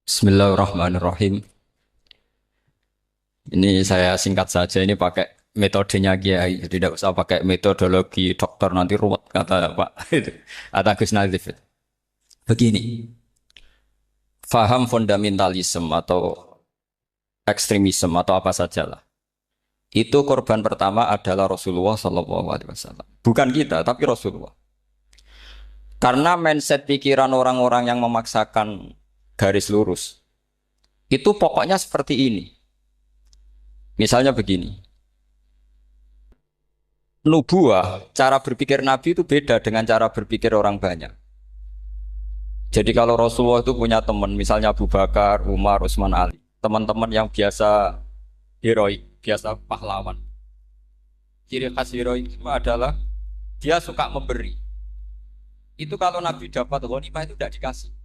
Bismillahirrahmanirrahim. Ini saya singkat saja, ini pakai metodenya Kiai, jadi tidak usah pakai metodologi dokter nanti ruwet kata Pak itu, kata Gus Nazif. Begini, faham fundamentalisme atau ekstremisme atau apa sajalah. Itu korban pertama adalah Rasulullah Shallallahu Alaihi Wasallam. Bukan kita, tapi Rasulullah. Karena mindset pikiran orang-orang yang memaksakan garis lurus, itu pokoknya seperti ini. Misalnya begini, nubuah, cara berpikir Nabi itu beda dengan cara berpikir orang banyak. Jadi kalau Rasulullah itu punya teman, misalnya Abu Bakar, Umar, Utsman, Ali, teman-teman yang biasa heroik, biasa pahlawan. Ciri khas heroik itu adalah dia suka memberi. Itu kalau Nabi dapat ghanimah itu tidak dikasih.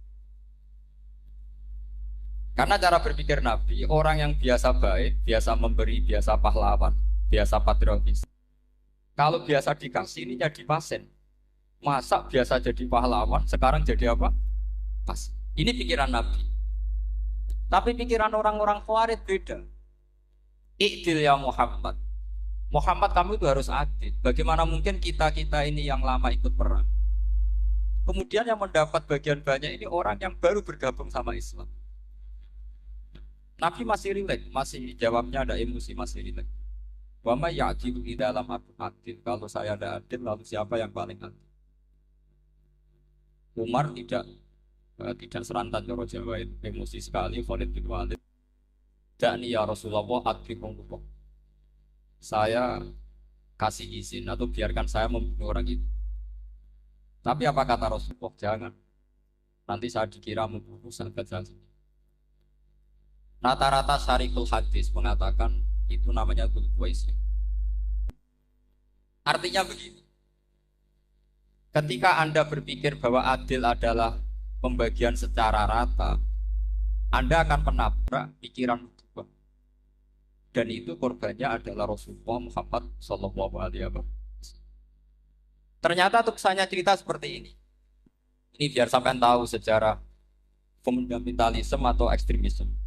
Karena cara berpikir Nabi, orang yang biasa baik, biasa memberi, biasa pahlawan, biasa patriotis. Kalau biasa dikasih ini jadi pasien. Masa biasa jadi pahlawan, sekarang jadi apa? Pas. Ini pikiran Nabi. Tapi pikiran orang-orang Khawarij beda. I'dil ya Muhammad. Muhammad kamu itu harus adil. Bagaimana mungkin kita-kita ini yang lama ikut perang. Kemudian yang mendapat bagian banyak ini orang yang baru bergabung sama Islam. Nabi masih rileks, masih jawabnya ada emosi, masih rileks. Wa may ya'dilu idza lam akun adil. Kalau saya ada adil, lalu siapa yang paling adil? Umar tidak serantan cara Jawa itu emosi sekali. Khalid bin Walid, "Da'ni ya Rasulullah adrikum lupa." Saya kasih izin atau biarkan saya membunuh orang itu. Tapi apa kata Rasulullah? Jangan. Nanti saya dikira membunuh sahabat saya. Rata-rata syarikul hadis mengatakan itu namanya Dzul Khuwaisir. Artinya begini. Ketika Anda berpikir bahwa adil adalah pembagian secara rata, Anda akan menabrak pikiran kedua. Dan itu korbannya adalah Rasulullah Muhammad Sallallahu Alaihi Wasallam. Ternyata tulisannya cerita seperti ini. Ini biar sampean tahu sejarah fundamentalisme atau ekstremisme.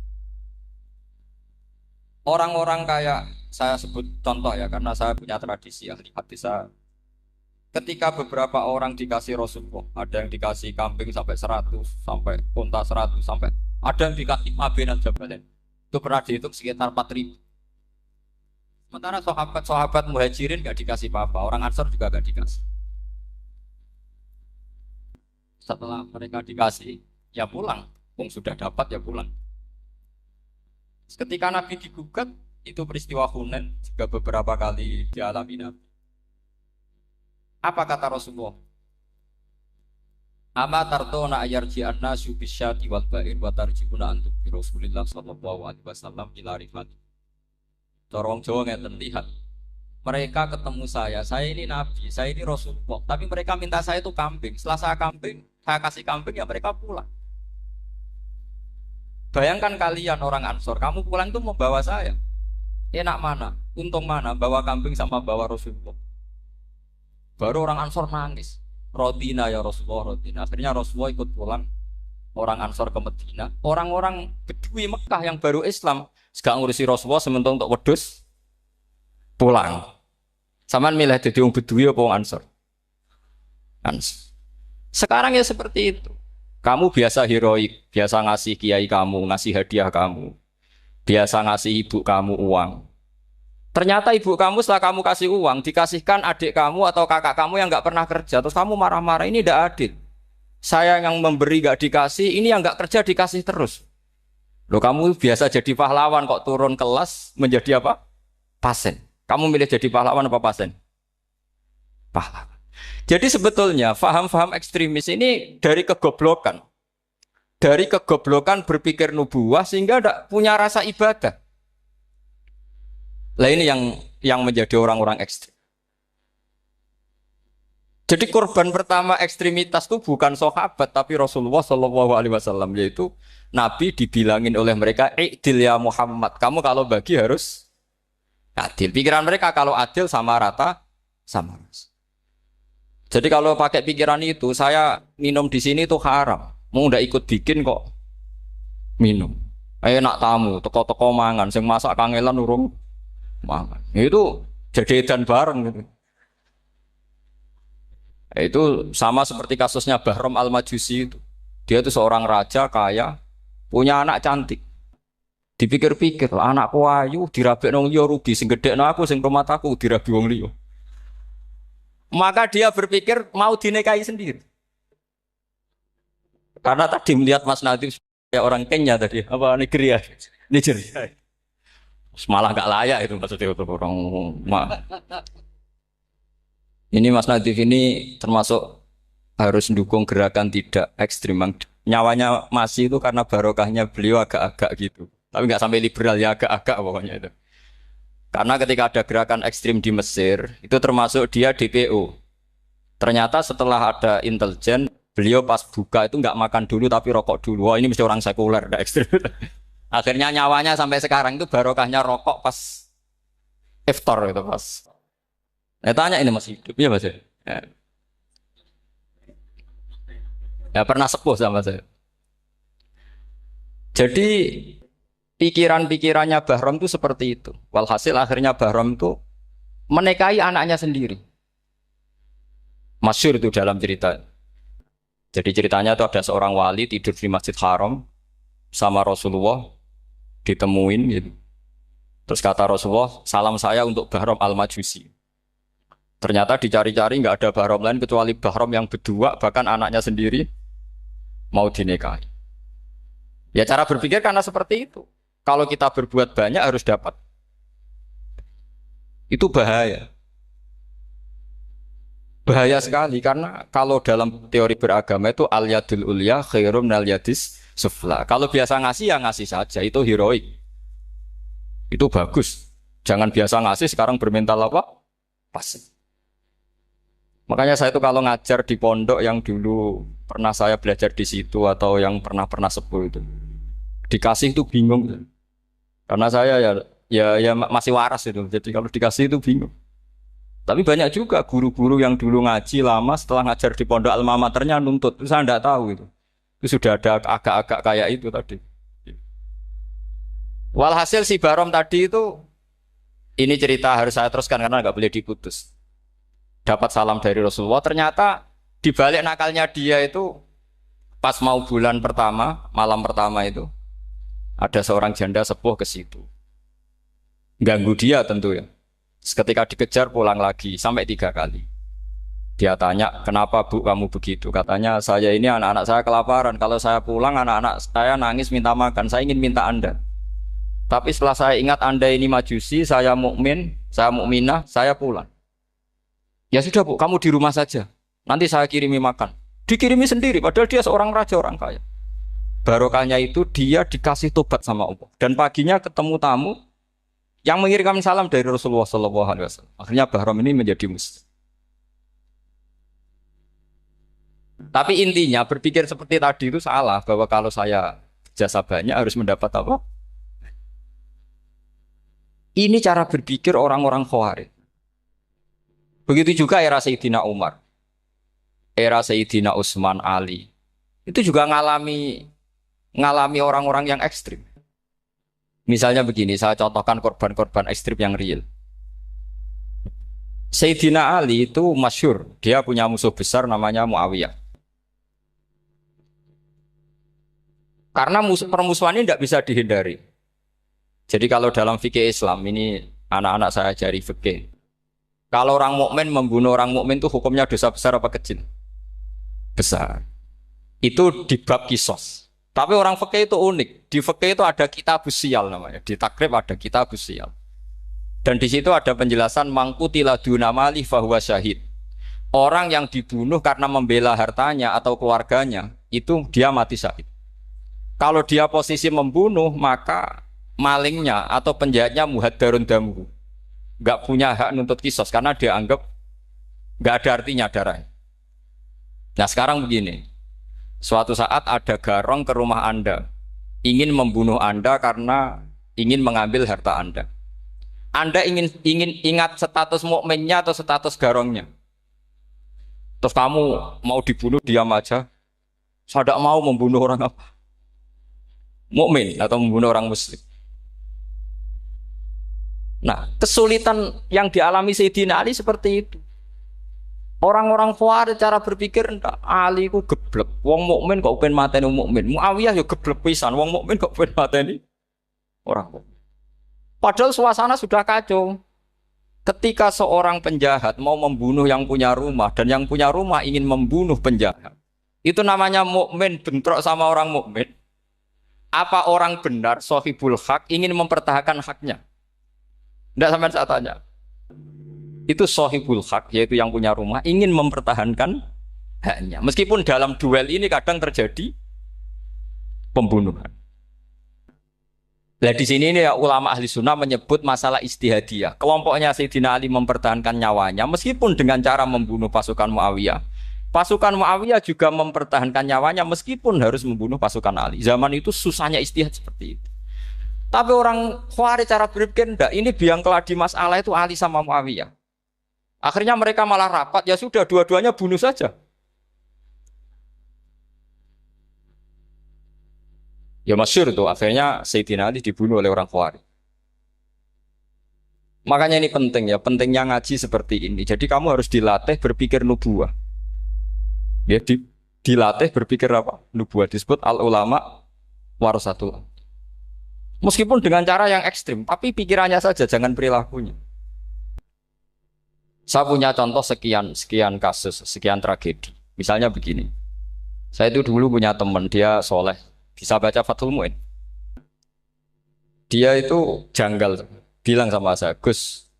Orang-orang kayak saya sebut contoh ya, karena saya punya tradisi ahli hadis. Ketika beberapa orang dikasih Rasulullah, ada yang dikasih kambing sampai 100, sampai unta 100, sampai ada yang dikasih mabenan jabatan. Itu pernah dihitung sekitar 4.000. Sementara sahabat-sahabat muhajirin gak dikasih apa-apa, orang Ansor juga gak dikasih. Setelah mereka dikasih, ya pulang. Sudah dapat ya pulang. Ketika Nabi digugat, itu peristiwa Hunain juga beberapa kali dialami Nabi. Apa kata Rasulullah? Ama tartona ayarji an-nasu bisyati wal ba'ir wa tarjibuna antum bi Rasulillah sallallahu alaihi wasallam ila rifat. Dorong Jawa ngeten lihat. Mereka ketemu saya ini Nabi, saya ini Rasulullah. Tapi mereka minta saya itu kambing. Setelah saya kasih kambing ya mereka pulang. Bayangkan kalian orang Ansor, kamu pulang itu membawa saya. Enak mana? Untung mana? Bawa kambing sama bawa Rasulullah. Baru orang Ansor nangis. Rodina ya Rasulullah, Rodina. Akhirnya Rasulullah ikut pulang. Orang Ansor ke Medina. Orang-orang Bedui Mekah yang baru Islam, gak ngurusi Rasulullah sementara untuk wedus pulang. Saman milih jadi orang Bedui apa orang Ansor? Ansor. Sekarang ya seperti itu. Kamu biasa heroik, biasa ngasih kiai kamu, ngasih hadiah kamu, biasa ngasih ibu kamu uang. Ternyata ibu kamu setelah kamu kasih uang, dikasihkan adik kamu atau kakak kamu yang nggak pernah kerja, terus kamu marah-marah, ini tidak adil. Saya yang memberi nggak dikasih, ini yang nggak kerja dikasih terus. Loh kamu biasa jadi pahlawan kok turun kelas menjadi apa? Pasien. Kamu milih jadi pahlawan apa pasien? Pahlawan. Jadi sebetulnya faham-faham ekstremis ini dari kegoblokan. Dari kegoblokan berpikir nubuah sehingga tidak punya rasa ibadah. Lah ini yang menjadi orang-orang ekstrem. Jadi korban pertama ekstremitas itu bukan sahabat tapi Rasulullah Shallallahu Alaihi Wasallam, yaitu Nabi dibilangin oleh mereka, "I'dil ya Muhammad, kamu kalau bagi harus adil." Pikiran mereka kalau adil sama rata sama. Jadi kalau pakai pikiran itu, saya minum di sini itu haram. Mau udah ikut bikin kok. minum. Enak tamu, teko-teko mangan, sing masak kangelan urung mangan. Itu jadi edan bareng gitu. Itu sama seperti kasusnya Bahram Al-Majusi itu. Dia itu seorang raja kaya, punya anak cantik. Dipikir-pikir, anakku ayu dirabi nang liya rugi, sing gedhekno aku sing rumah aku dirabi wong liya. Maka dia berpikir mau dinikahi sendiri. Karena tadi melihat Mas Nadiem kayak orang Kenya tadi, apa Nigeria, Nigeria. Malah gak layak itu maksudnya untuk orang. Ini Mas Nadiem ini termasuk harus mendukung gerakan tidak ekstrim. Nyawanya masih itu karena barokahnya beliau agak-agak gitu. Tapi nggak sampai liberal ya agak-agak pokoknya itu. Karena ketika ada gerakan ekstrim di Mesir, itu termasuk dia DPO. Ternyata setelah ada intelijen, beliau pas buka itu nggak makan dulu tapi rokok dulu. Wah ini mesti orang sekuler, nggak ekstrim. Akhirnya nyawanya sampai sekarang itu barokahnya rokok pas iftar itu pas. Saya tanya ini masih hidup ya mas ya? Ya pernah sepuh sama saya. Jadi pikiran-pikirannya Bahram itu seperti itu. Walhasil akhirnya Bahram itu menikahi anaknya sendiri. Masyhur itu dalam cerita. Jadi ceritanya itu ada seorang wali tidur di Masjid Haram sama Rasulullah, ditemuin gitu. Terus kata Rasulullah, salam saya untuk Bahram Al-Majusi. Ternyata dicari-cari nggak ada Bahram lain kecuali Bahram yang berdua, bahkan anaknya sendiri mau dinikahi. Ya cara berpikir karena seperti itu. Kalau kita berbuat banyak harus dapat. Itu bahaya. Bahaya sekali karena kalau dalam teori beragama itu al-yadul ulya khairum minal yadis sufla. Kalau biasa ngasih ya ngasih saja, itu heroik. Itu bagus. Jangan biasa ngasih sekarang bermental apa? Pasif. Makanya saya itu kalau ngajar di pondok yang dulu pernah saya belajar di situ atau yang pernah sepuh itu, dikasih itu bingung. Karena saya ya masih waras itu. Jadi kalau dikasih itu bingung. Tapi banyak juga guru-guru yang dulu ngaji lama setelah ngajar di pondok alma maternya nuntut. Itu saya tidak tahu itu. Itu sudah ada agak-agak kayak itu tadi. Walhasil si Bahram tadi itu, ini cerita harus saya teruskan karena nggak boleh diputus. Dapat salam dari Rasulullah. Ternyata di balik nakalnya dia itu pas mau bulan pertama, malam pertama itu ada seorang janda sepuh ke situ. Ganggu dia tentu ya. Ketika dikejar pulang lagi sampai 3 kali. Dia tanya, kenapa bu kamu begitu? Katanya saya ini anak-anak saya kelaparan. Kalau saya pulang anak-anak saya nangis minta makan. Saya ingin minta Anda. Tapi setelah saya ingat Anda ini majusi, saya mukmin, saya mukminah, saya pulang. Ya sudah bu, kamu di rumah saja. Nanti saya kirimi makan. Dikirimi sendiri, padahal dia seorang raja, orang kaya. Barokahnya itu dia dikasih tobat sama Allah. Dan paginya ketemu tamu yang mengirimkan salam dari Rasulullah SAW. Akhirnya Bahram ini menjadi muslim. Tapi intinya berpikir seperti tadi itu salah. Bahwa kalau saya jasa banyak harus mendapat apa? Ini cara berpikir orang-orang Khawarij. Begitu juga era Sayyidina Umar. Era Sayyidina Utsman, Ali. Itu juga ngalami orang-orang yang ekstrim. Misalnya begini, saya contohkan korban-korban ekstrim yang real. Sayyidina Ali itu masyhur, dia punya musuh besar namanya Muawiyah. Karena permusuhan ini tidak bisa dihindari. Jadi kalau dalam fikih Islam, ini anak-anak saya ajari fikih. Kalau orang mukmin membunuh orang mukmin itu hukumnya dosa besar apa kecil? Besar. Itu di bab kisos. Tapi orang fikih itu unik. Di fikih itu ada kitabus sial namanya. Di takrib ada kitabus sial. Dan di situ ada penjelasan mangkutila duna mali fahuwa syahid. Orang yang dibunuh karena membela hartanya atau keluarganya, itu dia mati syahid. Kalau dia posisi membunuh, maka malingnya atau penjahatnya muhaddarun damuhu. Gak punya hak nuntut kisos karena dia anggap gak ada artinya darahnya. Nah sekarang begini. Suatu saat ada garong ke rumah Anda, ingin membunuh Anda karena ingin mengambil harta Anda. Anda ingin ingat status mukminnya atau status garongnya. Terus kamu mau dibunuh diam aja. Saya tidak mau membunuh orang apa. mukmin atau membunuh orang muslim. Nah, kesulitan yang dialami Sayyidina Ali seperti itu. Orang-orang Khawarij cara berpikir ndak Ali ku geblek. Wong mukmin kok pengen mateni wong mukmin. Muawiyah ya geblek pisan. Wong mukmin kok pengen mateni orang mukmin. Padahal suasana sudah kacau. Ketika seorang penjahat mau membunuh yang punya rumah dan yang punya rumah ingin membunuh penjahat, itu namanya mukmin bentrok sama orang mukmin. Apa orang benar sahibul hak ingin mempertahankan haknya? Tidak sampai saya tanya. Itu sahibul hak, yaitu yang punya rumah ingin mempertahankan haknya. Meskipun dalam duel ini kadang terjadi pembunuhan. Nah di sini ini ya, ulama ahli sunnah menyebut masalah istihadiyah. Kelompoknya Sayyidina Ali mempertahankan nyawanya meskipun dengan cara membunuh pasukan Muawiyah. Pasukan Muawiyah juga mempertahankan nyawanya meskipun harus membunuh pasukan Ali. Zaman itu susahnya istihad seperti itu. Tapi orang Khawarij cara berpikir enggak, ini biang keladi masalah itu Ali sama Muawiyah. Akhirnya mereka malah rapat, ya sudah dua-duanya bunuh saja. Ya masyhur tuh, akhirnya Sayyidina Ali dibunuh oleh orang Khawarij. Makanya ini penting ya, pentingnya ngaji seperti ini. Jadi kamu harus dilatih berpikir nubuwah. Ya, dilatih berpikir apa? Nubuwah disebut al-ulama warasatul. Meskipun dengan cara yang ekstrim, tapi pikirannya saja, jangan perilakunya. Saya punya contoh sekian kasus, sekian tragedi. Misalnya begini. Saya itu dulu punya teman, dia soleh. Bisa baca Fathul Mu'in. Dia itu janggal, bilang sama saya, Gus,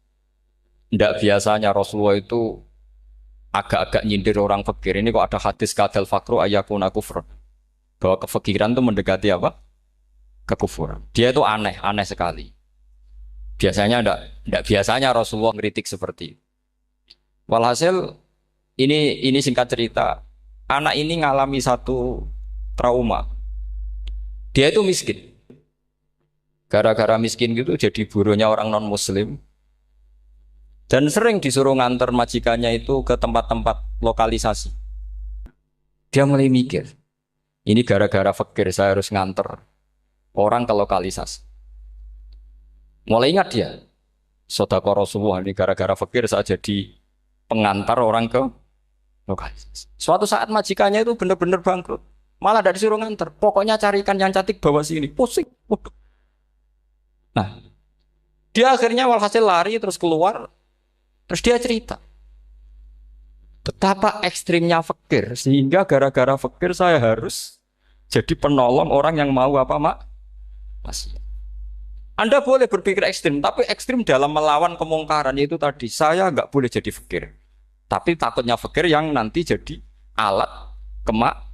tidak biasanya Rasulullah itu agak-agak nyindir orang fakir. Ini kok ada hadis kadal fakru ayakuna kufur. Bahwa kefakiran itu mendekati apa? Kekufuran. Dia itu aneh sekali. Biasanya tidak biasanya Rasulullah ngeritik seperti itu. Walhasil, ini singkat cerita, anak ini ngalami satu trauma. Dia itu miskin. Gara-gara miskin gitu jadi burunya orang non-muslim. Dan sering disuruh nganter majikannya itu ke tempat-tempat lokalisasi. Dia mulai mikir, ini gara-gara fakir saya harus nganter orang ke lokalisasi. Mulai ingat dia, sedekah Rasulullah ini gara-gara fakir saya jadi pengantar orang ke lokalisasi. Suatu saat majikannya itu benar-benar bangkrut. Malah dari disuruh nganter. Pokoknya carikan yang cantik bawa sini. Pusing. Waduh. Nah, dia akhirnya walhasil lari terus keluar. Terus dia cerita. Betapa ekstrimnya fakir. Sehingga gara-gara fakir saya harus jadi penolong orang yang mau apa mak? Masih. Anda boleh berpikir ekstrim. Tapi ekstrim dalam melawan kemungkaran. Yaitu tadi. Saya nggak boleh jadi fakir. Tapi takutnya fakir yang nanti jadi alat kemas.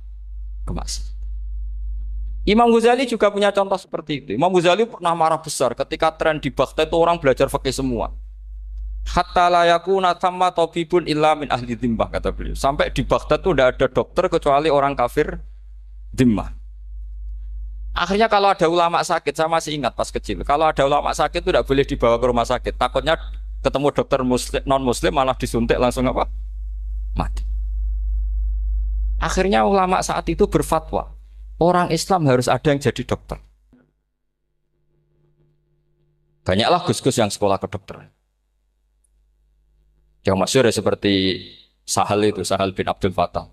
Imam Ghazali juga punya contoh seperti itu. Imam Ghazali pernah marah besar ketika tren di Baghdad itu orang belajar fikih semua. Hatta la yakuna thamma tabibun illa min ahli dhimmah, kata beliau. Sampai di Baghdad itu tidak ada dokter kecuali orang kafir dhimmah. Akhirnya kalau ada ulama sakit, saya masih ingat pas kecil, kalau ada ulama sakit itu tidak boleh dibawa ke rumah sakit. Takutnya ketemu dokter non muslim malah disuntik langsung apa? Mati. Akhirnya ulama saat itu berfatwa, orang Islam harus ada yang jadi dokter. Banyaklah gus-gus yang sekolah kedokteran. Yang masyhur seperti Sahal bin Abdul Fattah.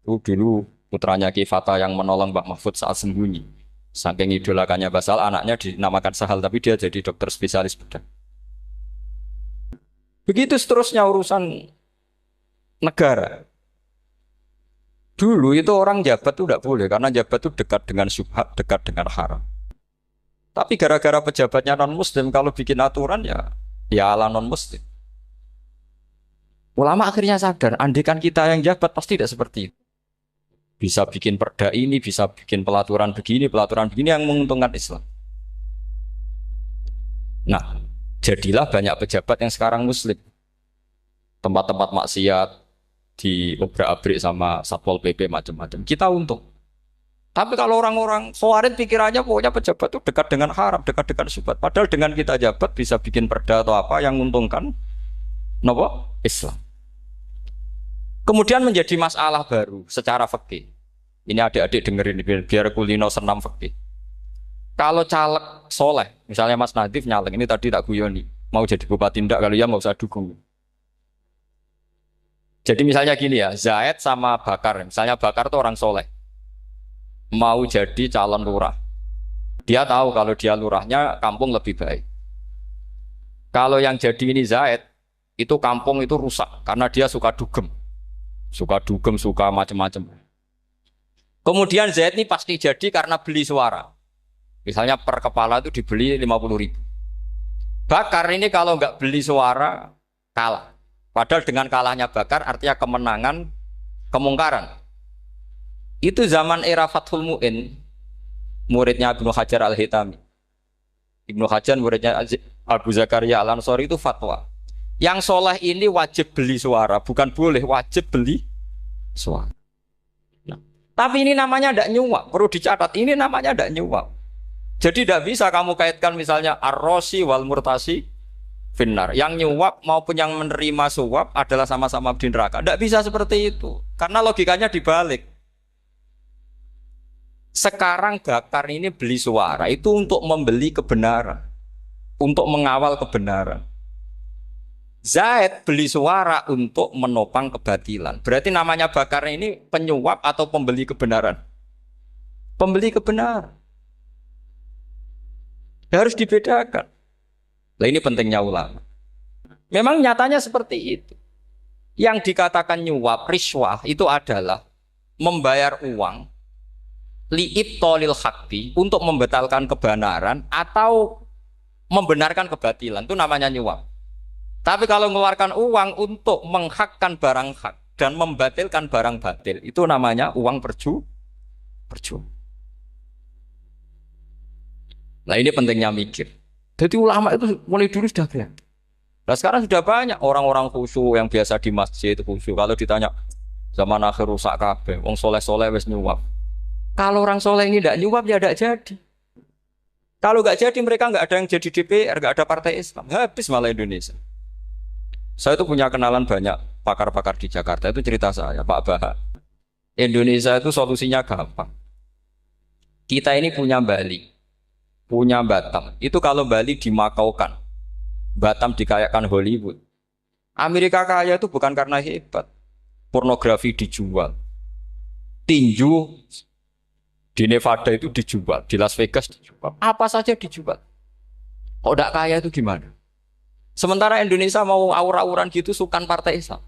Itu dulu putranya Ki Fattah yang menolong Mbah Mahfud saat sembunyi. Saking idolakannya Basal, anaknya dinamakan Sahal, tapi dia jadi dokter spesialis bedah. Begitu seterusnya urusan negara. Dulu itu orang jabat itu tidak boleh, karena jabat itu dekat dengan syubhat, dekat dengan haram. Tapi gara-gara pejabatnya non-muslim, kalau bikin aturan ya ala non-muslim. Ulama akhirnya sadar, andikan kita yang jabat pasti tidak seperti itu. Bisa bikin perda ini, bisa bikin pelaturan begini yang menguntungkan Islam. Nah, jadilah banyak pejabat yang sekarang muslim. Tempat-tempat maksiat di obrak-abrik sama Satpol PP macam-macam. Kita untung. Tapi kalau orang-orang Khawarij pikirannya pokoknya pejabat itu dekat dengan haram, dekat dengan syubhat. Padahal dengan kita jabat bisa bikin perda atau apa yang menguntungkan Islam. Kemudian menjadi masalah baru secara fikih. Ini adik-adik dengerin biar kulino senam fikih. Kalau caleg soleh, misalnya Mas Nadif nyalek, ini tadi tak guyoni, mau jadi bupati ndak, kalau ya mau usah dukung. Jadi misalnya gini ya, Zaid sama Bakar, misalnya Bakar tuh orang soleh, mau jadi calon lurah. Dia tahu kalau dia lurahnya kampung lebih baik. Kalau yang jadi ini Zaid, itu kampung itu rusak karena dia suka dugem, suka macam-macam. Kemudian Zaid ini pasti jadi karena beli suara. Misalnya per kepala itu dibeli 50.000. Bakar ini kalau nggak beli suara kalah. Padahal dengan kalahnya Bakar artinya kemenangan kemungkaran. Itu zaman era Fathul Mu'in, muridnya Ibnu Hajar Al-Hitami. Ibnu Hajar muridnya Abu Zakaria Al-Ansori itu fatwa. Yang soleh ini wajib beli suara, bukan boleh, wajib beli suara. Nah, tapi ini namanya tidak nyuap, perlu dicatat. Ini namanya tidak nyuap. Jadi tidak bisa kamu kaitkan misalnya ar-rosi wal murtasi finnar. Yang nyuap maupun yang menerima suap adalah sama-sama di neraka. Tidak bisa seperti itu. Karena logikanya dibalik. Sekarang Bakar ini beli suara itu untuk membeli kebenaran. Untuk mengawal kebenaran. Zaid beli suara untuk menopang kebatilan. Berarti namanya Bakar ini penyuap atau pembeli kebenaran? Pembeli kebenaran. Harus dibedakan. Nah ini pentingnya ulama. Memang nyatanya seperti itu. Yang dikatakan nyuap, riswah itu adalah membayar uang li'ibtolil haqqi untuk membatalkan kebenaran atau membenarkan kebatilan. Itu namanya nyuap. Tapi kalau mengeluarkan uang untuk menghakkan barang hak dan membatalkan barang batil, itu namanya uang percuma. Nah ini pentingnya mikir. Jadi ulama itu mulai dulu sudah kelihatan. Nah sekarang sudah banyak orang-orang khusyuk yang biasa di masjid khusyuk. Kalau ditanya zaman akhir rusak kabeh, wong soleh-soleh wis nyuap. Kalau orang soleh ini tidak nyuap ya tidak jadi. Kalau nggak jadi mereka nggak ada yang jadi DPR, nggak ada partai Islam, habis malah Indonesia. Saya itu punya kenalan banyak pakar-pakar di Jakarta, itu cerita saya, Pak Baha. Indonesia itu solusinya gampang. Kita ini punya Bali. Punya Batam. Itu kalau Bali dimakaukan, Batam dikayakan Hollywood. Amerika kaya itu bukan karena hebat. Pornografi dijual. Tinju di Nevada itu dijual. Di Las Vegas dijual. Apa saja dijual. Kok tidak kaya itu gimana? Sementara Indonesia mau aur-auran gitu sukan partai Islam.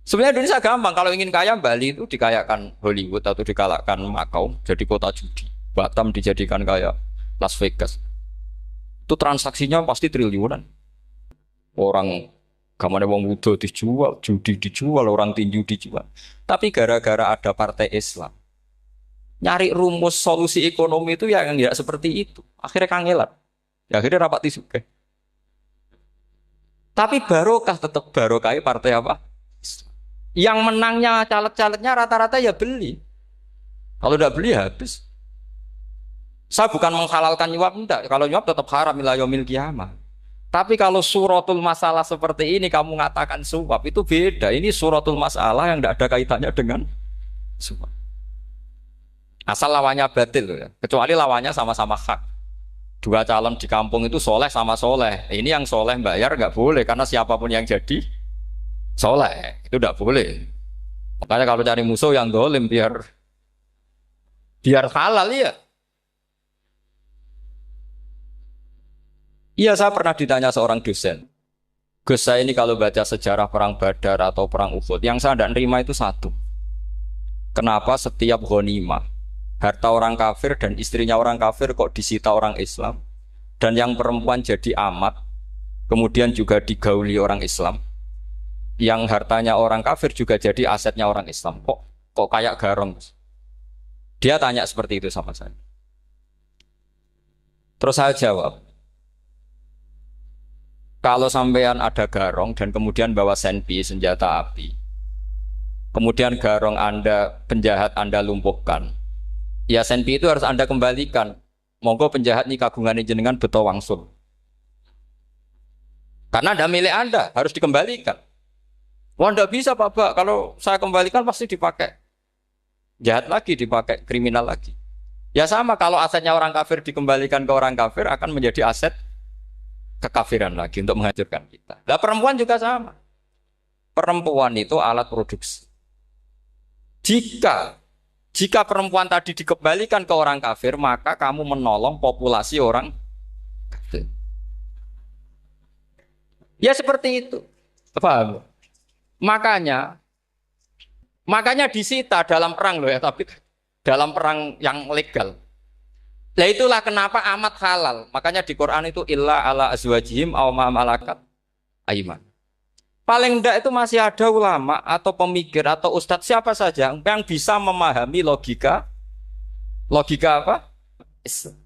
Sebenarnya Indonesia gampang. Kalau ingin kaya, Bali itu dikayakan Hollywood atau dikayakan Makau. Jadi kota judi. Batam dijadikan kayak Las Vegas. Itu transaksinya pasti triliunan. Orang gamane wong wudo dijual, judi dijual, orang tinju dijual. Tapi gara-gara ada partai Islam, nyari rumus solusi ekonomi itu yang tidak seperti itu. Akhirnya kangelan. Ya, akhirnya rapat isuke. Tapi barokah tetap barokah partai apa? Yang menangnya caleg-calegnya rata-rata ya beli. Kalau tidak beli habis. Saya bukan menghalalkan nyuap, enggak. Kalau nyuap tetap haram ila yaumil qiyamah. Tapi kalau suratul masalah seperti ini kamu mengatakan suap itu beda. Ini suratul masalah yang tidak ada kaitannya dengan suap. Asal lawannya batil ya. Kecuali lawannya sama-sama hak. Dua calon di kampung itu soleh sama soleh. Ini yang soleh bayar nggak boleh karena siapapun yang jadi soleh itu nggak boleh. Makanya kalau cari musuh yang dolim biar halal ya. Iya, saya pernah ditanya seorang dosen. Gus, saya ini kalau baca sejarah perang Badar atau perang Uhud, yang saya tidak nerima itu satu. Kenapa setiap ghanimah, harta orang kafir dan istrinya orang kafir kok disita orang Islam, dan yang perempuan jadi amat, kemudian juga digauli orang Islam, yang hartanya orang kafir juga jadi asetnya orang Islam. Kok kayak garong? Dia tanya seperti itu sama saya. Terus saya jawab, kalau sampean ada garong dan kemudian bawa senpi, senjata api, kemudian garong Anda, penjahat Anda lumpuhkan, ya senpi itu harus Anda kembalikan. Monggo penjahat ini kagungan jenengan beto wangsul. Karena ada milik Anda, harus dikembalikan. Wah, tidak bisa Pak, kalau saya kembalikan pasti dipakai jahat lagi, dipakai kriminal lagi. Ya sama kalau asetnya orang kafir dikembalikan ke orang kafir akan menjadi aset kekafiran lagi untuk menghancurkan kita. Nah perempuan juga sama. Perempuan itu alat produksi. Jika jika perempuan tadi dikembalikan ke orang kafir, maka kamu menolong populasi orang kafir. Ya seperti itu. Paham? Makanya makanya disita dalam perang loh ya, tapi dalam perang yang legal. Nah itulah kenapa amat halal. Makanya di Quran itu illa ala azwajihim aw ma malakat aiman. Paling enggak itu masih ada ulama atau pemikir atau ustadz siapa saja yang bisa memahami logika apa? Islam.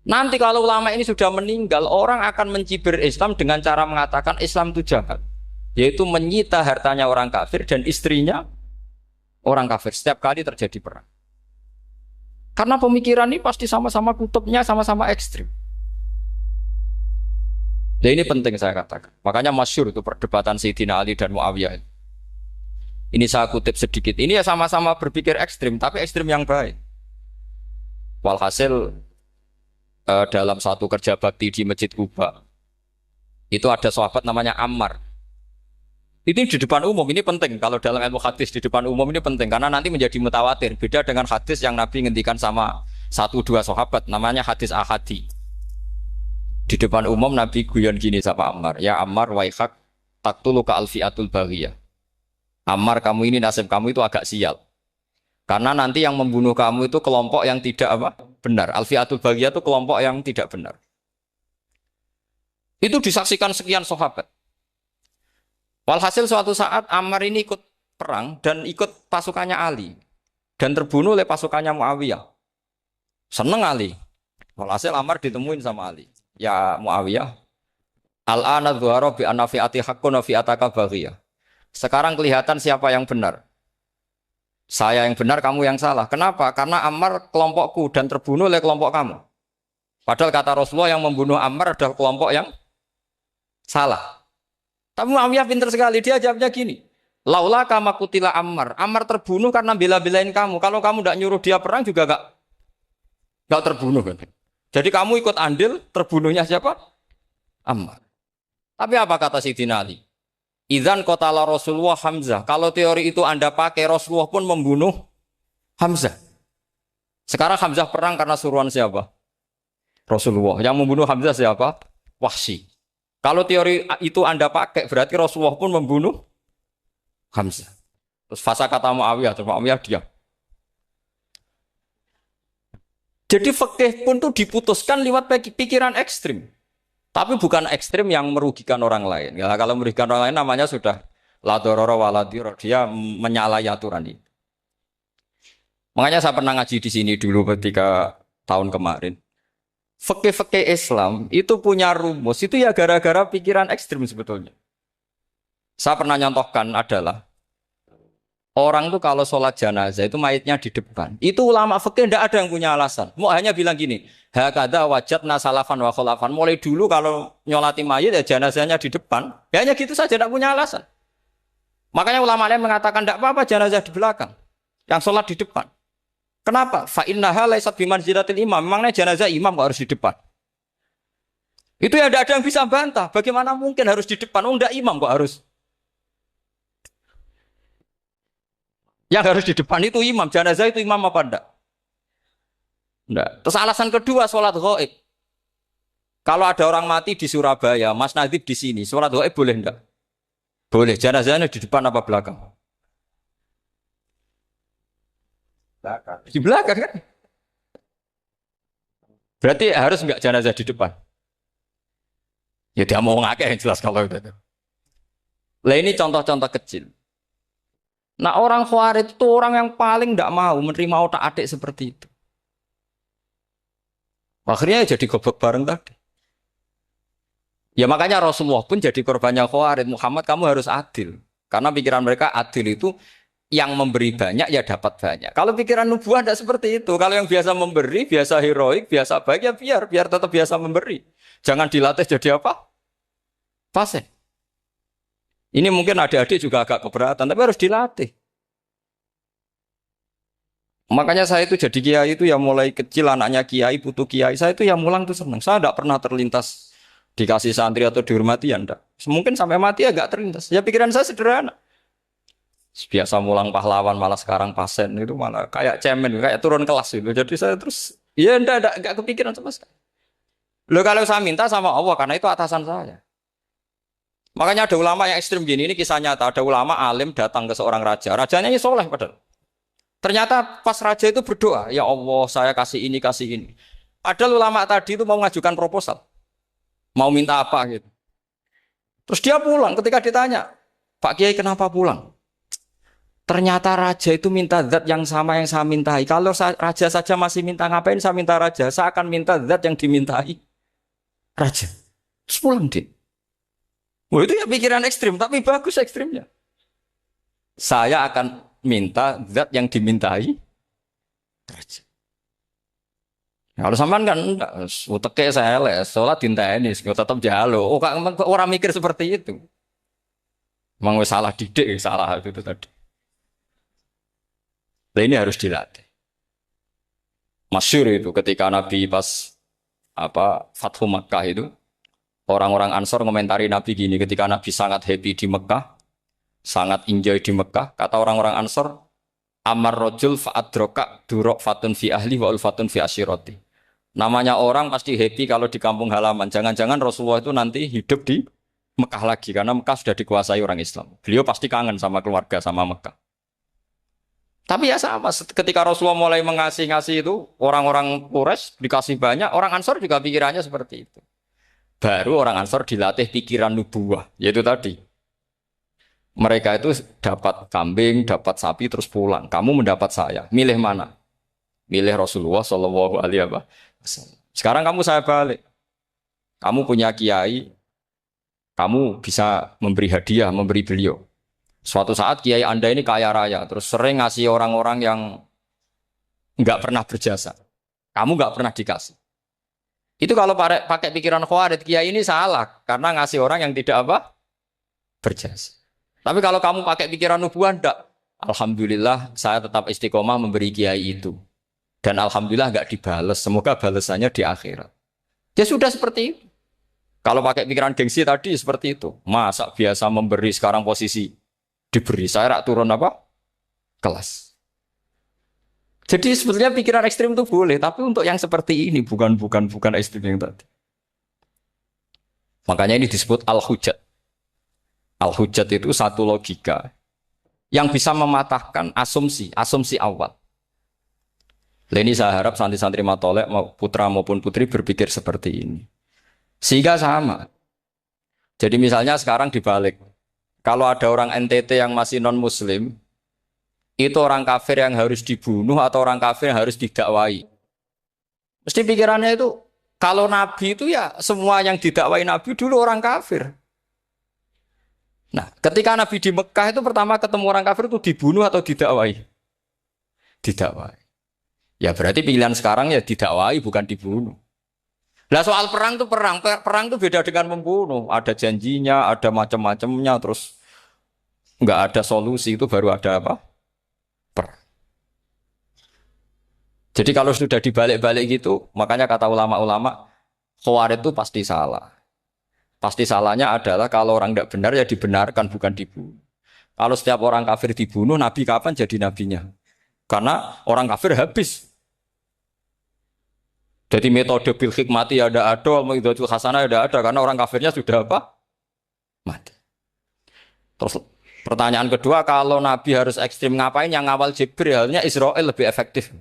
Nanti kalau ulama ini sudah meninggal, orang akan mencibir Islam dengan cara mengatakan Islam itu jahat, yaitu menyita hartanya orang kafir dan istrinya orang kafir setiap kali terjadi perang. Karena pemikiran ini pasti sama-sama kutubnya sama-sama ekstrim. Dan ini penting saya katakan. Makanya masyhur itu perdebatan Sayyidina Ali dan Muawiyah. Ini saya kutip sedikit. Ini ya sama-sama berpikir ekstrim, tapi ekstrim yang baik. Walhasil dalam satu kerja bakti di Masjid Kuba, itu ada sahabat namanya Ammar. Ini di depan umum, ini penting. Kalau dalam ilmu hadis di depan umum ini penting. Karena nanti menjadi mutawatir. Beda dengan hadis yang Nabi ngendikan sama satu dua sahabat. Namanya hadis ahadi. Di depan umum Nabi guyon gini sama Ammar. Ya Ammar waihak taktulu ka alfiatul baghiyah. Ammar kamu ini nasib kamu itu agak sial. Karena nanti yang membunuh kamu itu kelompok yang tidak apa? Benar. Alfiatul baghiyah itu kelompok yang tidak benar. Itu disaksikan sekian sahabat. Walhasil suatu saat Ammar ini ikut perang dan ikut pasukannya Ali dan terbunuh oleh pasukannya Muawiyah. Seneng Ali. Walhasil Ammar ditemuin sama Ali. Ya Muawiyah, al-ana dhuhara bi anna fi'ati haqqun wa fi'ataka baghiyah. Sekarang kelihatan siapa yang benar. Saya yang benar, kamu yang salah. Kenapa? Karena Ammar kelompokku dan terbunuh oleh kelompok kamu. Padahal kata Rasulullah yang membunuh Ammar adalah kelompok yang salah. Tapi Muawiyah pintar sekali, dia jawabnya gini. Laula kama kutila Ammar. Ammar terbunuh karena bela-belain kamu. Kalau kamu tidak nyuruh dia perang juga gak terbunuh kan. Jadi kamu ikut andil, terbunuhnya siapa? Ammar. Tapi apa kata Sayyidina Ali? Idzan qatala Rasulullah Hamzah. Kalau teori itu Anda pakai, Rasulullah pun membunuh Hamzah. Sekarang Hamzah perang karena suruhan siapa? Rasulullah. Yang membunuh Hamzah siapa? Wahsy. Kalau teori itu Anda pakai, berarti Rasulullah pun membunuh Hamzah. Terus fasa kata Muawiyah, terus Muawiyah diam. Jadi fikih pun tuh diputuskan lewat pikiran ekstrim. Tapi bukan ekstrim yang merugikan orang lain. Ya, kalau merugikan orang lain namanya sudah la dororo wa la diror. Dia menyalahi aturan ini. Makanya saya pernah ngaji di sini dulu ketika tahun kemarin. Fikih-fikih Islam itu punya rumus. Itu ya gara-gara pikiran ekstrim sebetulnya. Saya pernah nyontohkan adalah orang tuh kalau sholat jenazah itu mayitnya di depan. Itu ulama fikih tidak ada yang punya alasan. Mau hanya bilang gini, hakada wajadna salafan wa kholafan. Mulai dulu kalau nyolati mayit ya jenazahnya di depan. Ya hanya gitu saja, tidak punya alasan. Makanya ulama lain mengatakan tidak apa-apa jenazah di belakang. Yang sholat di depan. Kenapa? Fa innaha laysat bimanzilatil imam. Memangnya jenazah imam kok harus di depan? Itu ya tidak ada yang bisa bantah. Bagaimana mungkin harus di depan? Oh enggak, imam kok harus. Yang harus di depan itu imam, jenazah itu imam apa enggak? Enggak. Terus alasan kedua, sholat ghaib. Kalau ada orang mati di Surabaya, Mas Nadib di sini, sholat ghaib boleh enggak? Boleh. Jenazahnya di depan apa belakang? Belakang. Di belakang kan? Berarti harus enggak jenazah di depan? Ya dia mau ngakeh yang jelas kalau itu. Lah ini contoh-contoh kecil. Nah orang Khawarij itu orang yang paling tidak mau menerima otak-atik seperti itu. Akhirnya jadi goblok bareng tadi. Ya makanya Rasulullah pun jadi korbannya Khawarij. Muhammad kamu harus adil. Karena pikiran mereka adil itu yang memberi banyak ya dapat banyak. Kalau pikiran nubuah tidak seperti itu. Kalau yang biasa memberi, biasa heroik, biasa baik ya biar tetap biasa memberi. Jangan dilatih jadi apa? Fasih. Ini mungkin adik-adik juga agak keberatan, tapi harus dilatih. Makanya saya itu jadi kiai itu ya mulai kecil anaknya kiai, putu kiai. Saya itu ya mulang tuh seneng. Saya tidak pernah terlintas dikasih santri atau dihormati ya enggak. Mungkin sampai mati agak terlintas. Ya pikiran saya sederhana. Biasa mulang pahlawan malah sekarang pasien itu malah kayak cemen, kayak turun kelas itu. Jadi saya terus ya enggak kepikiran sama sekali. Loh kalau saya minta sama Allah karena itu atasan saya. Makanya ada ulama yang ekstrim gini, ini kisah nyata. Ada ulama alim datang ke seorang raja. Rajanya ini soleh padahal. Ternyata pas raja itu berdoa, ya Allah saya kasih ini, kasih ini. Padahal ulama tadi itu mau mengajukan proposal. Mau minta apa gitu. Terus dia pulang ketika ditanya, Pak Kiai kenapa pulang? Ternyata raja itu minta zat yang sama yang saya mintai. Kalau raja saja masih minta ngapain saya minta raja, saya akan minta zat yang dimintai raja. Terus pulang dia. Wah itu ya pikiran ekstrim, tapi bagus ekstrimnya. Saya akan minta zat yang dimintai raja. Kalau sampean kan enggak, uteke saya les, sholat dinteni, tetap jalo. Oh, orang mikir seperti itu. Memang salah didik, salah itu tadi. Nah, ini harus dilatih. Masyhur itu ketika Nabi pas Fathu Makkah itu, orang-orang Ansor komentari Nabi gini, ketika Nabi sangat happy di Mekah, sangat enjoy di Mekah, kata orang-orang Ansor, Amar rojul fa'adroka durok fatun fi ahli wa ulfatun fi asyiroti. Namanya orang pasti happy kalau di kampung halaman. Jangan-jangan Rasulullah itu nanti hidup di Mekah lagi, karena Mekah sudah dikuasai orang Islam. Beliau pasti kangen sama keluarga, sama Mekah. Tapi ya sama, ketika Rasulullah mulai ngasih itu, orang-orang Quraisy dikasih banyak, orang Ansor juga pikirannya seperti itu. Baru orang Ansor dilatih pikiran nubuwah, yaitu tadi. Mereka itu dapat kambing, dapat sapi, terus pulang. Kamu mendapat saya, milih mana? Milih Rasulullah Shallallahu Alaihi Wasallam. Sekarang kamu saya balik. Kamu punya kiai, kamu bisa memberi hadiah, memberi beliau. Suatu saat kiai Anda ini kaya raya, terus sering ngasih orang-orang yang nggak pernah berjasa. Kamu nggak pernah dikasih. Itu kalau pakai pikiran khawarij, kiai ini salah karena ngasih orang yang tidak berjasa. Tapi kalau kamu pakai pikiran nubuah, enggak. Alhamdulillah saya tetap istiqomah memberi kiai itu. Dan alhamdulillah nggak dibales. Semoga balasannya di akhirat. Ya sudah seperti itu. Kalau pakai pikiran gengsi tadi seperti itu. Masa biasa memberi sekarang posisi diberi. Saya rak turun kelas. Jadi sebetulnya pikiran ekstrim itu boleh, tapi untuk yang seperti ini bukan ekstrim yang tadi. Makanya ini disebut al-hujjat. Al-hujjat itu satu logika yang bisa mematahkan asumsi awal. Ini saya harap santri-santri matolek, putra maupun putri berpikir seperti ini. Sehingga sama. Jadi misalnya sekarang dibalik. Kalau ada orang NTT yang masih non-muslim, itu orang kafir yang harus dibunuh atau orang kafir yang harus didakwai. Mesti pikirannya itu, kalau Nabi itu ya semua yang didakwai Nabi dulu orang kafir. Nah, ketika Nabi di Mekah itu pertama ketemu orang kafir itu dibunuh atau didakwai? Didakwai. Ya berarti pilihan sekarang ya didakwai bukan dibunuh. Nah soal perang itu perang itu beda dengan membunuh. Ada janjinya, ada macam-macamnya, terus nggak ada solusi itu baru ada perang. Jadi kalau sudah dibalik-balik gitu, makanya kata ulama-ulama, Khawarij itu pasti salah. Pasti salahnya adalah kalau orang tidak benar ya dibenarkan bukan dibunuh. Kalau setiap orang kafir dibunuh, Nabi kapan jadi nabinya? Karena orang kafir habis. Jadi metode bil hikmati ya ada, metode hasanah ya ada, karena orang kafirnya sudah mati. Terus pertanyaan kedua, kalau Nabi harus ekstrim ngapain? Yang ngawal Jibril, halnya Israel lebih efektif.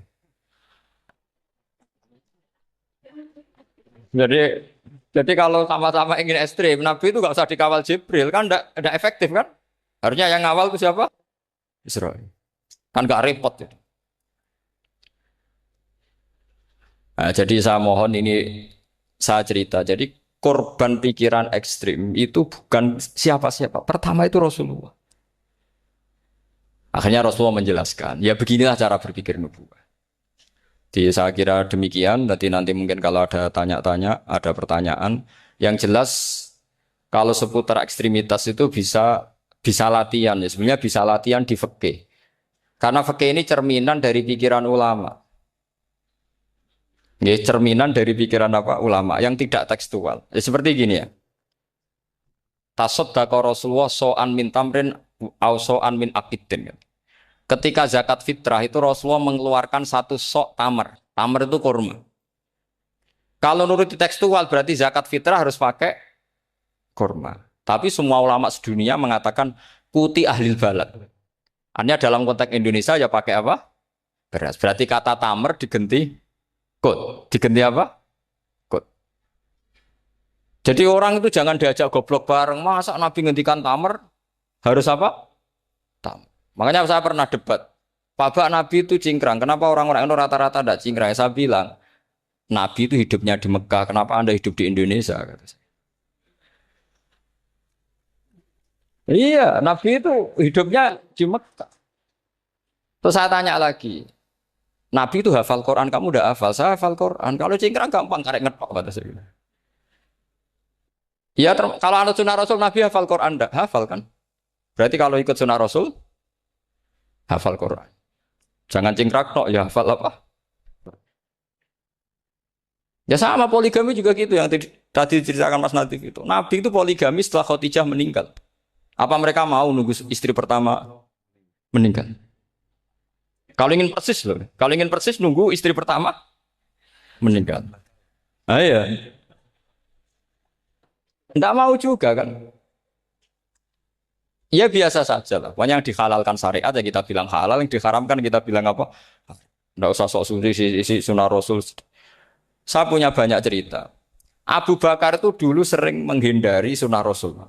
Jadi kalau sama-sama ingin ekstrim, Nabi itu nggak usah dikawal Jibril, kan enggak efektif kan? Harusnya yang ngawal itu siapa? Israel. Kan nggak repot ya. Nah, jadi saya mohon ini saya cerita. Jadi korban pikiran ekstrim itu bukan siapa-siapa. Pertama itu Rasulullah. Akhirnya Rasulullah menjelaskan, ya beginilah cara berpikir nubuwah. Jadi saya kira demikian. Nanti mungkin kalau ada tanya-tanya, ada pertanyaan. Yang jelas kalau seputar ekstremitas itu bisa latihan. Ya sebenarnya bisa latihan di fikih. Karena fikih ini cerminan dari pikiran ulama. Ya, cerminan dari pikiran apa? Ulama yang tidak tekstual. Ya, seperti gini ya. Tasaddaqa Rasulullah so'an min tamrin au so'an min akidin. Ketika zakat fitrah itu Rasulullah mengeluarkan satu sok tamar. Tamar itu kurma. Kalau menurut tekstual berarti zakat fitrah harus pakai kurma. Tapi semua ulama sedunia mengatakan kuti ahlil balad. Artinya dalam konteks Indonesia ya pakai apa? Beras. Berarti kata tamar diganti kut. Diganti apa? Kut. Jadi orang itu jangan diajak goblok bareng. Masa Nabi ngendikan tamar harus apa? Tamar. Makanya saya pernah debat. Pak Nabi itu cingkrang. Kenapa orang-orang itu rata-rata tidak cingkrang? Saya bilang, Nabi itu hidupnya di Mekah. Kenapa Anda hidup di Indonesia? Kata saya. Iya, Nabi itu hidupnya di Mekah. Terus saya tanya lagi, Nabi itu hafal Quran, kamu udah hafal? Saya hafal Quran. Kalau cingkrang gampang, karek ngetok kata saya. Iya, kalau anut sunnah Rasul, Nabi hafal Quran, enggak? Hafal kan? Berarti kalau ikut sunnah Rasul, hafal Quran. Jangan cingkrang tok, ya hafal apa? Ya sama poligami juga gitu yang tadi diceritakan Mas Natif itu. Nabi itu poligami setelah Khadijah meninggal. Apa mereka mau nunggu istri pertama meninggal? Kalau ingin persis loh. Kalau ingin persis nunggu istri pertama meninggal. Ah iya. Enggak mau juga kan? Ya biasa saja lah. Pokoknya yang dihalalkan syariat ya kita bilang halal, yang diharamkan kita bilang apa? Enggak usah sok suci isi sunnah Rasul. Saya punya banyak cerita. Abu Bakar itu dulu sering menghindari sunnah Rasul.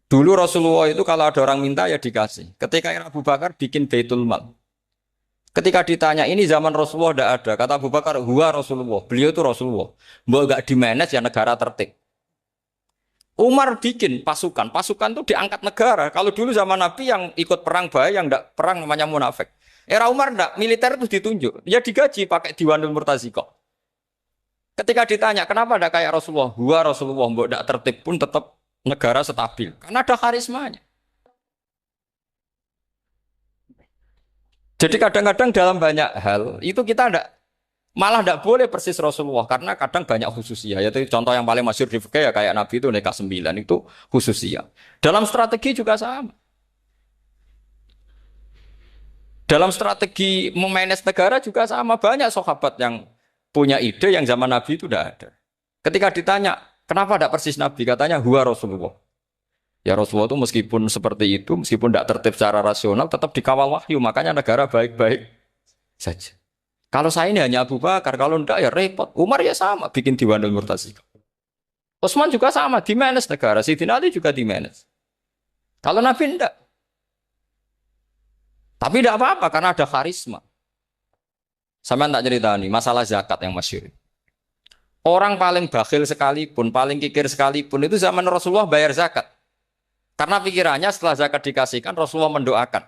Dulu Rasulullah itu kalau ada orang minta ya dikasih. Ketika Abu Bakar bikin Baitul Mal. Ketika ditanya ini zaman Rasulullah tidak ada. Kata Abu Bakar, huwa Rasulullah. Beliau itu Rasulullah. Mau gak dimanage ya negara tertib. Umar bikin pasukan. Pasukan itu diangkat negara. Kalau dulu zaman Nabi yang ikut perang bahaya, yang tidak perang namanya munafik. Era Umar enggak, militer itu ditunjuk. Ya digaji pakai Diwanul Murtaziko. Ketika ditanya, kenapa tidak kayak Rasulullah? Huwa Rasulullah, mbok tidak tertib pun tetap negara stabil. Karena ada karismanya. Jadi kadang-kadang dalam banyak hal, itu kita malah tidak boleh persis Rasulullah. Karena kadang banyak khususiyah. Yaitu contoh yang paling masyhur di fikih ya kayak Nabi itu nikah 9, itu khususiyah. Dalam strategi juga sama. Dalam strategi memanage negara juga sama. Banyak sahabat yang punya ide yang zaman Nabi itu tidak ada. Ketika ditanya, kenapa tidak persis Nabi? Katanya, huwa Rasulullah. Ya Rasulullah itu meskipun seperti itu, meskipun tidak tertib secara rasional, tetap dikawal wahyu. Makanya negara baik-baik saja. Kalau saya ini hanya Abu Bakar, kalau tidak ya repot. Umar ya sama, bikin Diwanul Murtaziko. Utsman juga sama, di-manage negara. Sayyidina Ali juga di-manage. Kalau Nabi tidak. Tapi tidak apa-apa, karena ada karisma. Sama tak cerita nih, masalah zakat yang masyhur. Orang paling bakhil sekalipun, paling kikir sekalipun, itu zaman Rasulullah bayar zakat. Karena pikirannya setelah zakat dikasihkan, Rasulullah mendoakan.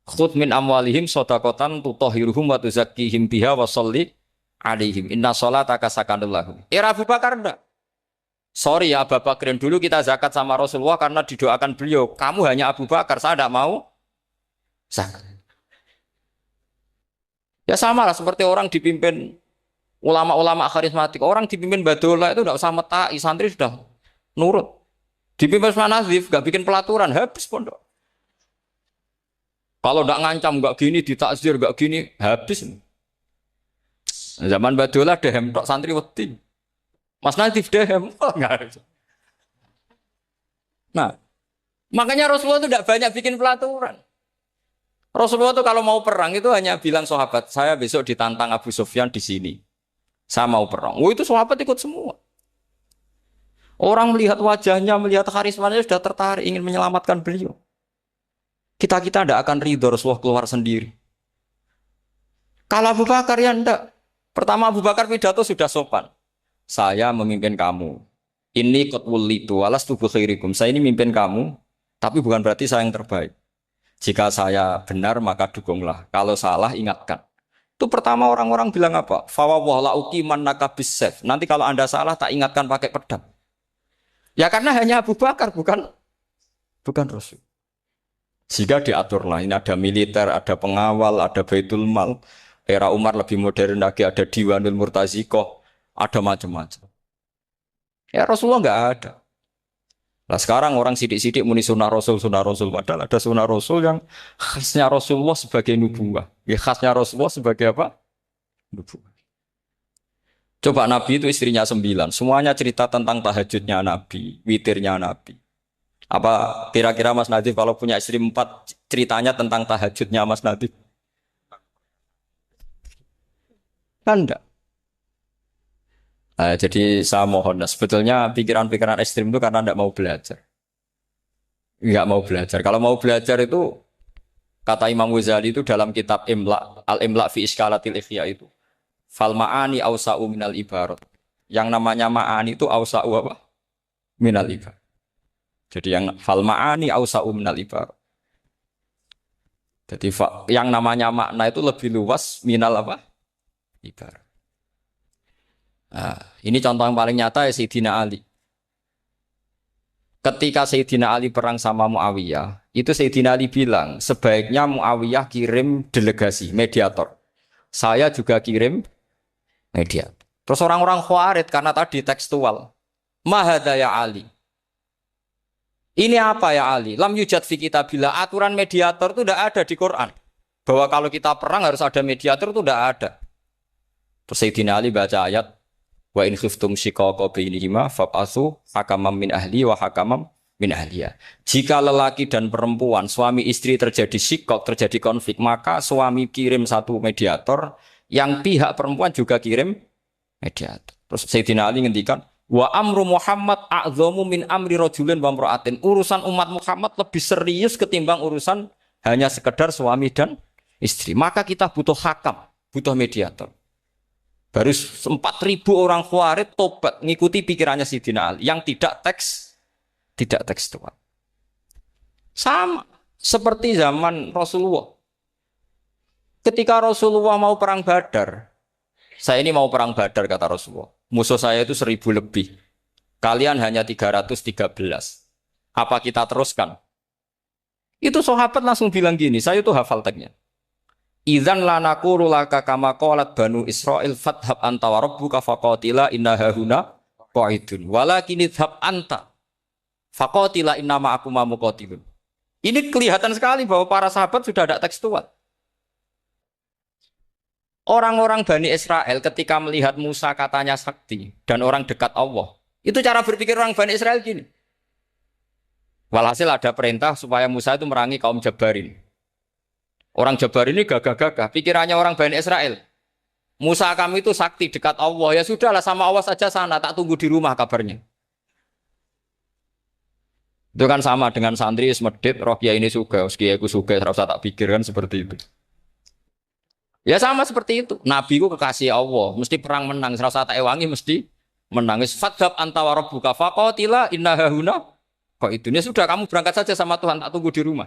Khudh min amwalihim shadaqatan tutahhiruhum wa tuzakkihim biha wa sholli alaihim. Inna sholataka sakanul lahum. Era Abu Bakar enggak. Sorry ya Abu Bakar, dulu kita zakat sama Rasulullah karena didoakan beliau. Kamu hanya Abu Bakar, saya tidak mau zakat. Ya sama lah seperti orang dipimpin ulama-ulama karismatik. Orang dipimpin Badola itu tidak usah metai, santri sudah nurut. Dipimpin Usman Nazif, gak bikin pelaturan, habis pondok. Kalau tidak ngancam, gak gini, ditakzir, gak gini, habis. Zaman Badola dehem tok santri wedi. Mas Nazif dehem, nah, makanya Rasulullah itu tidak banyak bikin pelaturan. Rasulullah itu kalau mau perang itu hanya bilang sahabat, saya besok ditantang Abu Sufyan di sini. Saya mau perang. Oh itu sahabat ikut semua. Orang melihat wajahnya, melihat karismanya sudah tertarik ingin menyelamatkan beliau. Kita tidak akan ridho Rasulullah keluar sendiri. Kalau Abu Bakar ya enggak. Pertama Abu Bakar pidato sudah sopan. Saya memimpin kamu. Ini qad wulitu walastu bi khairikum. Saya ini memimpin kamu, tapi bukan berarti saya yang terbaik. Jika saya benar maka dukunglah. Kalau salah ingatkan. Itu pertama orang-orang bilang apa? Fawwah la uqiman naka bisayf. Nanti kalau Anda salah tak ingatkan pakai pedang. Ya karena hanya Abu Bakar bukan Rasul. Jika diatur lah, ini ada militer, ada pengawal, ada baitul mal. Era Umar lebih modern lagi, ada Diwanul Murtazikoh, ada macam-macam. Ya Rasulullah nggak ada. Nah sekarang orang sidik-sidik muni sunnah Rasul, sunnah Rasul. Padahal ada sunnah Rasul yang khasnya Rasulullah sebagai nubuwah. Ya khasnya Rasulullah sebagai apa? Nubuwah. Coba Nabi itu istrinya 9. Semuanya cerita tentang tahajudnya Nabi, witirnya Nabi. Apa kira-kira Mas Nadif kalau punya istri 4 ceritanya tentang tahajudnya Mas Nadif? Kan enggak. Jadi saya mohon, nah, sebetulnya pikiran-pikiran ekstrim itu karena enggak mau belajar. Enggak mau belajar. Kalau mau belajar itu, kata Imam Ghazali itu dalam kitab Imla, Al-Imla fi Iskalatil Ikhya itu. Fal ma'ani awsa'u minal ibarat. Yang namanya ma'ani itu awsa'u apa? Minal ibarat. Jadi yang fal ma'ani awsa'u minal ibarat. Jadi yang namanya makna itu lebih luas minal apa? Ibarat. Nah, ini contoh yang paling nyata ya Sayyidina Ali. Ketika Sayyidina Ali perang sama Muawiyah, itu Sayyidina Ali bilang, sebaiknya Muawiyah kirim delegasi, mediator. Saya juga kirim mediator. Terus orang-orang Khawarij karena tadi tekstual. Mahada ya Ali. Ini apa ya Ali? Lam yujad fi kitabillah. Aturan mediator itu tidak ada di Quran. Bahwa kalau kita perang harus ada mediator itu tidak ada. Terus Sayyidina Ali baca ayat wa in khiftum shiqaqa bainihima fab'atsu hakaman min ahli wa hakaman min ahliya. Jika lelaki dan perempuan, suami istri terjadi shiqaq, terjadi konflik, maka suami kirim satu mediator, yang pihak perempuan juga kirim mediator. Terus Sayyidina Ali ngendikan, wa amru Muhammad a'dhamu min amri rajulin wa imra'atin. Urusan umat Muhammad lebih serius ketimbang urusan hanya sekedar suami dan istri. Maka kita butuh hakam, butuh mediator. Baru 4.000 orang Khawarij tobat ngikuti pikirannya Sayyidina Ali yang tidak tekstual. Sama seperti zaman Rasulullah. Ketika Rasulullah mau perang Badar, saya ini mau perang Badar kata Rasulullah. Musuh saya itu 1.000 lebih. Kalian hanya 313. Apa kita teruskan? Itu sahabat langsung bilang gini, saya tuh hafal tagnya. Idzan lanaqulu laka kama qalat banu Israil fathab anta wa rabbuka faqatila inna hahuna qaidun walakin idhab anta faqatila inna ma'akum muqatilun. Ini kelihatan sekali bahwa para sahabat sudah ada tekstual. Orang-orang Bani Israel ketika melihat Musa katanya sakti dan orang dekat Allah, itu cara berpikir orang Bani Israel gini. Walhasil ada perintah supaya Musa itu merangi kaum Jabarin. Orang Jabar ini gagah-gagah, pikirannya orang Bani Israel. Musa kami itu sakti dekat Allah, ya sudahlah sama Allah saja sana, tak tunggu di rumah kabarnya. Itu kan sama dengan santri semedit, roh kiai ini suka, kiai aku suka, terus tak pikirkan seperti itu. Ya sama seperti itu. Nabi ku kekasih Allah, mesti perang menang, serasa tak ewangi mesti menang. Fadhab anta wa rabbuka faqatila inna hahuna. Kok itu? Ya sudah kamu berangkat saja sama Tuhan, tak tunggu di rumah.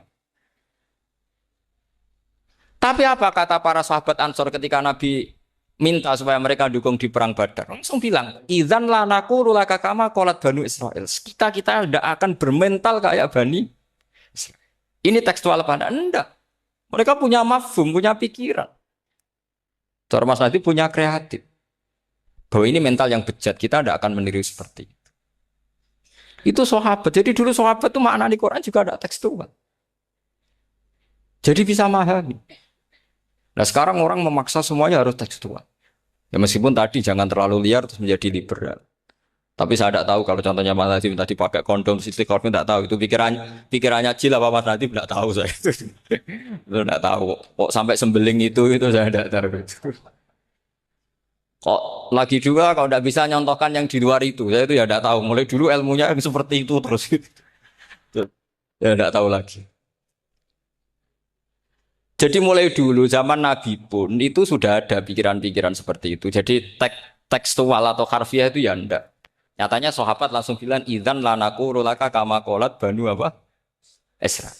Tapi apa kata para sahabat Ansor ketika Nabi minta supaya mereka dukung di perang Badar? Langsung bilang, idzan lanaku laka kama qalat banu Israil. Kita tidak akan bermental kayak Bani Israil. Ini tekstual apa? Enggak. Mereka punya mafhum, punya pikiran. Cara Mas Nadif punya kreatif. Bahwa ini mental yang bejat, kita tidak akan meniru seperti itu. Itu sahabat. Jadi dulu sahabat itu makna di Quran juga ada tekstual. Jadi bisa memahami. Nah sekarang orang memaksa semuanya harus tekstual. Ya meskipun tadi jangan terlalu liar terus menjadi liberal. Tapi saya tidak tahu kalau contohnya Mas Nadif tadi pakai kondom, istiqomah tidak tahu itu pikirannya Jil apa Mas Nadif tidak tahu saya itu tidak tahu. Kok sampai sembeling itu saya tidak tahu. Kok lagi juga kalau tidak bisa nyontohkan yang di luar itu saya itu ya tidak tahu. Mulai dulu ilmunya yang seperti itu terus ya tidak tahu lagi. Jadi mulai dulu zaman Nabi pun itu sudah ada pikiran-pikiran seperti itu. Jadi tekstual atau harfiah itu ya enggak. Nyatanya sahabat langsung bilang idzan lanaku rulaka kama qalat banu apa? Israil.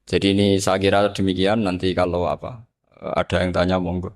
Jadi ini saya kira demikian, nanti kalau apa ada yang tanya monggo.